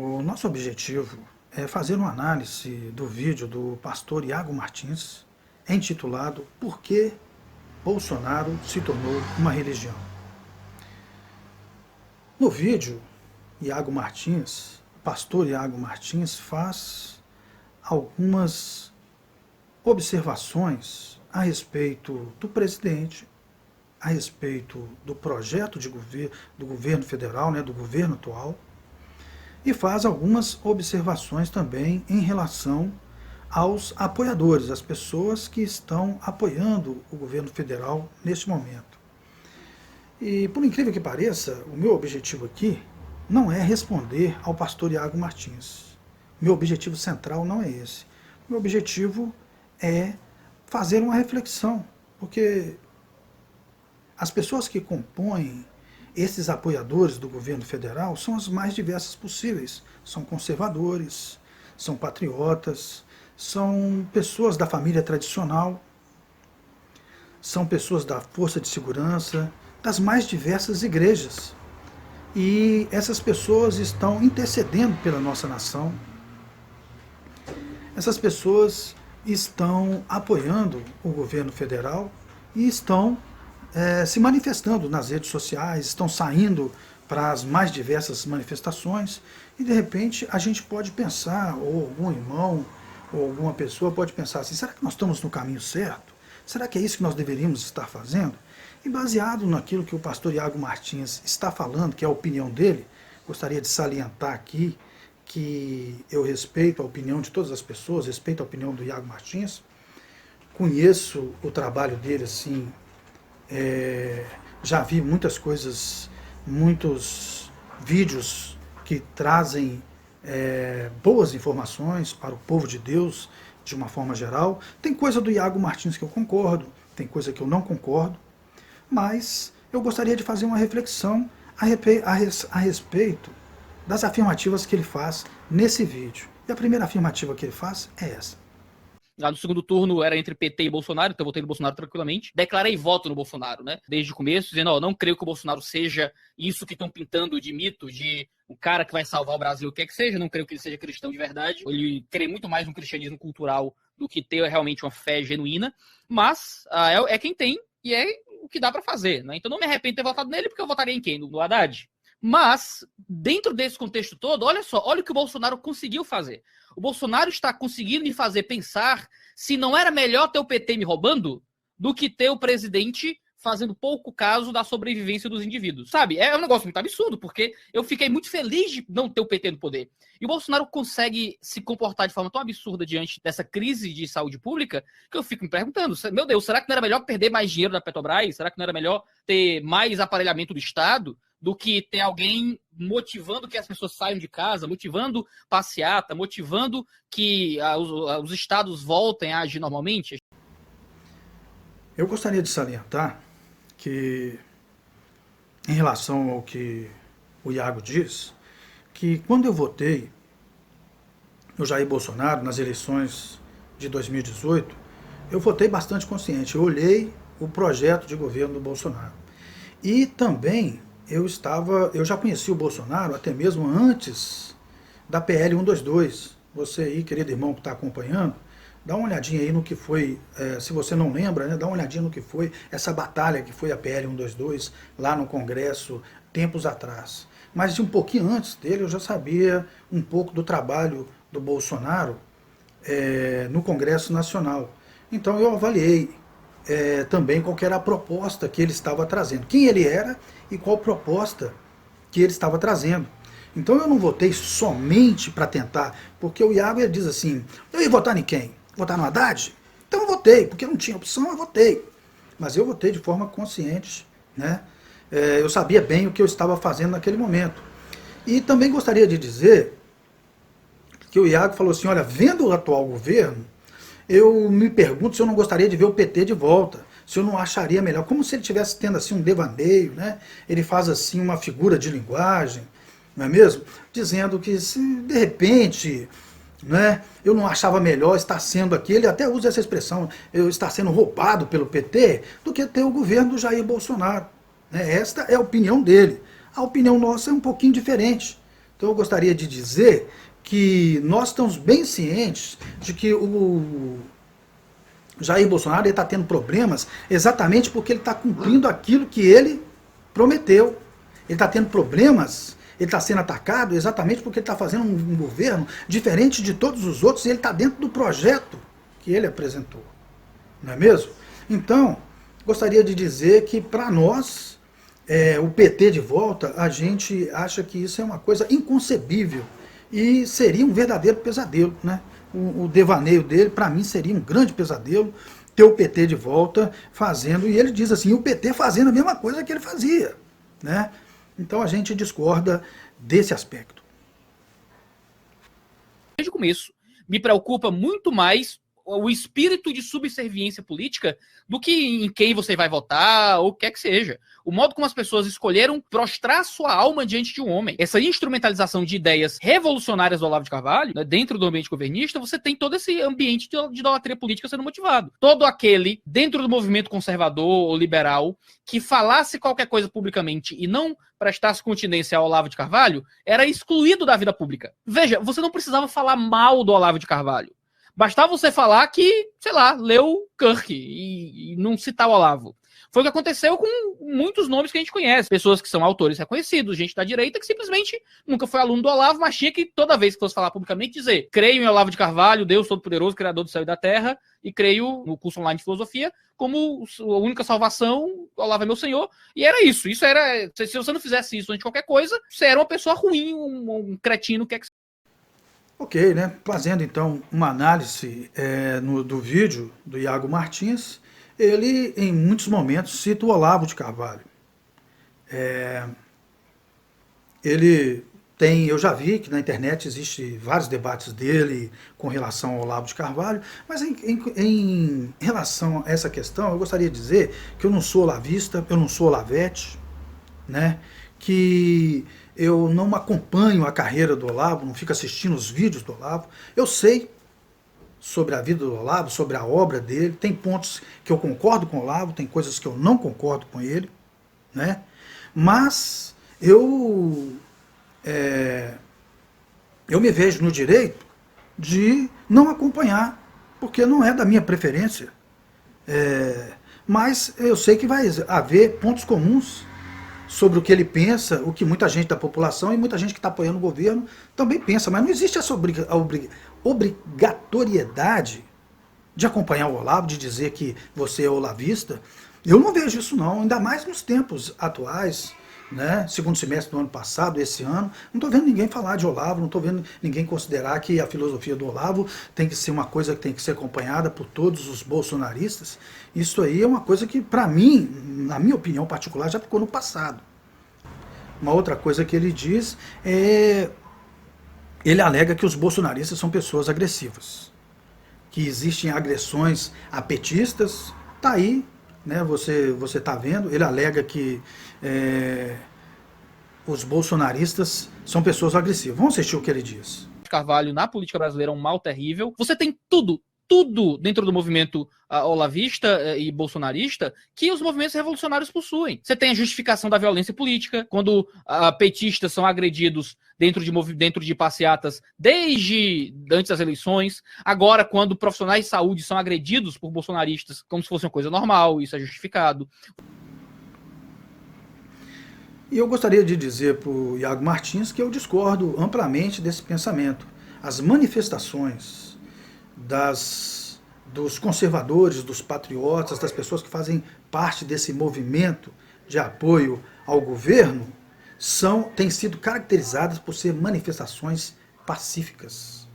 O nosso objetivo é fazer uma análise do vídeo do pastor Iago Martins, intitulado Por que Bolsonaro se tornou uma religião? No vídeo, o pastor Iago Martins faz algumas observações a respeito do presidente, a respeito do projeto de do governo federal, do governo atual, e faz algumas observações também em relação aos apoiadores, as pessoas que estão apoiando o governo federal neste momento. E, por incrível que pareça, o meu objetivo aqui não é responder ao pastor Iago Martins. Meu objetivo central não é esse. Meu objetivo é fazer uma reflexão, porque as pessoas que compõem esses apoiadores do governo federal são as mais diversas possíveis. São conservadores, são patriotas, são pessoas da família tradicional, são pessoas da força de segurança, das mais diversas igrejas. E essas pessoas estão intercedendo pela nossa nação. Essas pessoas estão apoiando o governo federal e estão se manifestando nas redes sociais, estão saindo para as mais diversas manifestações, e de repente a gente pode pensar, ou algum irmão, ou alguma pessoa pode pensar assim, será que nós estamos no caminho certo? Será que é isso que nós deveríamos estar fazendo? E baseado naquilo que o pastor Iago Martins está falando, que é a opinião dele, gostaria de salientar aqui que eu respeito a opinião de todas as pessoas, respeito a opinião do Iago Martins, conheço o trabalho dele assim, já vi muitas coisas, muitos vídeos que trazem boas informações para o povo de Deus de uma forma geral. Tem coisa do Iago Martins que eu concordo, tem coisa que eu não concordo, mas eu gostaria de fazer uma reflexão a respeito das afirmativas que ele faz nesse vídeo. E a primeira afirmativa que ele faz é essa. Lá no segundo turno era entre PT e Bolsonaro, então eu votei no Bolsonaro tranquilamente. Declarei voto no Bolsonaro, né? Desde o começo, dizendo, não creio que o Bolsonaro seja isso que estão pintando de mito, de um cara que vai salvar o Brasil, o que é que seja. Não creio que ele seja cristão de verdade. Ele crê muito mais no cristianismo cultural do que ter realmente uma fé genuína. Mas é quem tem e é o que dá pra fazer, né? Então não me arrependo de ter votado nele, porque eu votaria em quem? No Haddad. Mas, dentro desse contexto todo, olha só, olha o que o Bolsonaro conseguiu fazer. O Bolsonaro está conseguindo me fazer pensar se não era melhor ter o PT me roubando do que ter o presidente fazendo pouco caso da sobrevivência dos indivíduos. Sabe? É um negócio muito absurdo, porque eu fiquei muito feliz de não ter o PT no poder. E o Bolsonaro consegue se comportar de forma tão absurda diante dessa crise de saúde pública que eu fico me perguntando, meu Deus, será que não era melhor perder mais dinheiro da Petrobras? Será que não era melhor ter mais aparelhamento do Estado do que ter alguém motivando que as pessoas saiam de casa, motivando passeata, motivando que os estados voltem a agir normalmente? Eu gostaria de salientar que, em relação ao que o Iago diz, que quando eu votei no Jair Bolsonaro nas eleições de 2018, eu votei bastante consciente. Eu olhei o projeto de governo do Bolsonaro. E também eu já conheci o Bolsonaro até mesmo antes da PL 122. Você aí, querido irmão que está acompanhando, dá uma olhadinha aí no que foi, se você não lembra, né, dá uma olhadinha no que foi essa batalha que foi a PL 122 lá no Congresso, tempos atrás. Mas de um pouquinho antes dele eu já sabia um pouco do trabalho do Bolsonaro no Congresso Nacional. Então eu avaliei também qual era a proposta que ele estava trazendo, quem ele era e qual proposta que ele estava trazendo. Então eu não votei somente para tentar, porque o Iago diz assim, eu ia votar em quem? Votar no Haddad? Então eu votei, porque não tinha opção, eu votei. Mas eu votei de forma consciente, né? Eu sabia bem o que eu estava fazendo naquele momento. E também gostaria de dizer que o Iago falou assim, olha, vendo o atual governo, eu me pergunto se eu não gostaria de ver o PT de volta, se eu não acharia melhor, como se ele estivesse tendo assim um devaneio, né? Ele faz assim uma figura de linguagem, não é mesmo? Dizendo que se de repente, né, eu não achava melhor estar sendo aqui, ele até usa essa expressão, eu estar sendo roubado pelo PT, do que ter o governo do Jair Bolsonaro. Esta é a opinião dele. A opinião nossa é um pouquinho diferente. Então eu gostaria de dizer que nós estamos bem cientes de que o Jair Bolsonaro está tendo problemas exatamente porque ele está cumprindo aquilo que ele prometeu. Ele está tendo problemas, ele está sendo atacado exatamente porque ele está fazendo um governo diferente de todos os outros e ele está dentro do projeto que ele apresentou. Não é mesmo? Então, gostaria de dizer que para nós, o PT de volta, a gente acha que isso é uma coisa inconcebível e seria um verdadeiro pesadelo, né? O devaneio dele, para mim, seria um grande pesadelo ter o PT de volta fazendo, e ele diz assim, o PT fazendo a mesma coisa que ele fazia, né? Então a gente discorda desse aspecto. Desde o começo, me preocupa muito mais o espírito de subserviência política do que em quem você vai votar ou o que quer que seja. O modo como as pessoas escolheram prostrar sua alma diante de um homem. Essa instrumentalização de ideias revolucionárias do Olavo de Carvalho, né, dentro do ambiente governista, você tem todo esse ambiente de idolatria política sendo motivado. Todo aquele, dentro do movimento conservador ou liberal, que falasse qualquer coisa publicamente e não prestasse continência ao Olavo de Carvalho, era excluído da vida pública. Veja, você não precisava falar mal do Olavo de Carvalho. Bastava você falar que, sei lá, leu Kirk e não citar o Olavo. Foi o que aconteceu com muitos nomes que a gente conhece. Pessoas que são autores reconhecidos, gente da direita que simplesmente nunca foi aluno do Olavo, mas tinha que, toda vez que fosse falar publicamente, dizer: creio em Olavo de Carvalho, Deus Todo-Poderoso, Criador do céu e da terra, e creio no curso online de filosofia como a única salvação, Olavo é meu Senhor. E era isso. Isso era. Se você não fizesse isso antes de qualquer coisa, você era uma pessoa ruim, um cretino, que é que. Ok, né? Fazendo então uma análise do vídeo do Iago Martins, ele em muitos momentos cita o Olavo de Carvalho. Ele tem, eu já vi que na internet existe vários debates dele com relação ao Olavo de Carvalho, mas em relação a essa questão, eu gostaria de dizer que eu não sou olavista, eu não sou olavete, né? Que eu não acompanho a carreira do Olavo, não fico assistindo os vídeos do Olavo. Eu sei sobre a vida do Olavo, sobre a obra dele, tem pontos que eu concordo com o Olavo, tem coisas que eu não concordo com ele, né? Mas eu me vejo no direito de não acompanhar, porque não é da minha preferência. Mas eu sei que vai haver pontos comuns sobre o que ele pensa, o que muita gente da população e muita gente que está apoiando o governo também pensa, mas não existe essa obrigatoriedade de acompanhar o Olavo, de dizer que você é olavista. Eu não vejo isso não, ainda mais nos tempos atuais, né? Segundo semestre do ano passado, esse ano, não estou vendo ninguém falar de Olavo, não estou vendo ninguém considerar que a filosofia do Olavo tem que ser uma coisa que tem que ser acompanhada por todos os bolsonaristas. Isso aí é uma coisa que, para mim, na minha opinião particular, já ficou no passado. Uma outra coisa que ele diz ele alega que os bolsonaristas são pessoas agressivas, que existem agressões a petistas, tá aí, né? Você está vendo, ele alega que os bolsonaristas são pessoas agressivas. Vamos assistir o que ele diz. Carvalho na política brasileira é um mal terrível. Você tem tudo dentro do movimento olavista e bolsonarista que os movimentos revolucionários possuem. Você tem a justificação da violência política, quando petistas são agredidos dentro de passeatas desde antes das eleições. Agora, quando profissionais de saúde são agredidos por bolsonaristas como se fosse uma coisa normal, isso é justificado. E eu gostaria de dizer para o Iago Martins que eu discordo amplamente desse pensamento. As manifestações dos conservadores, dos patriotas, das pessoas que fazem parte desse movimento de apoio ao governo, têm sido caracterizadas por ser manifestações pacíficas.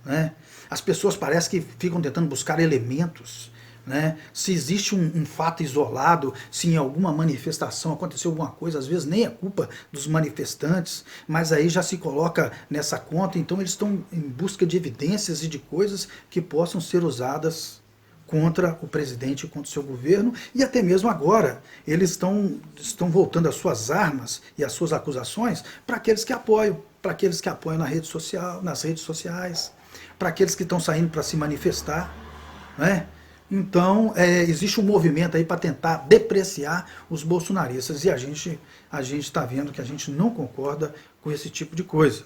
Né? As pessoas parecem que ficam tentando buscar elementos, né? Se existe um fato isolado, se em alguma manifestação aconteceu alguma coisa, às vezes nem é culpa dos manifestantes, mas aí já se coloca nessa conta, então eles estão em busca de evidências e de coisas que possam ser usadas contra o presidente, contra o seu governo, e até mesmo agora eles estão voltando as suas armas e as suas acusações para aqueles que apoiam, nas redes sociais, para aqueles que estão saindo para se manifestar, né? Então, existe um movimento aí para tentar depreciar os bolsonaristas, e a gente está vendo que a gente não concorda com esse tipo de coisa.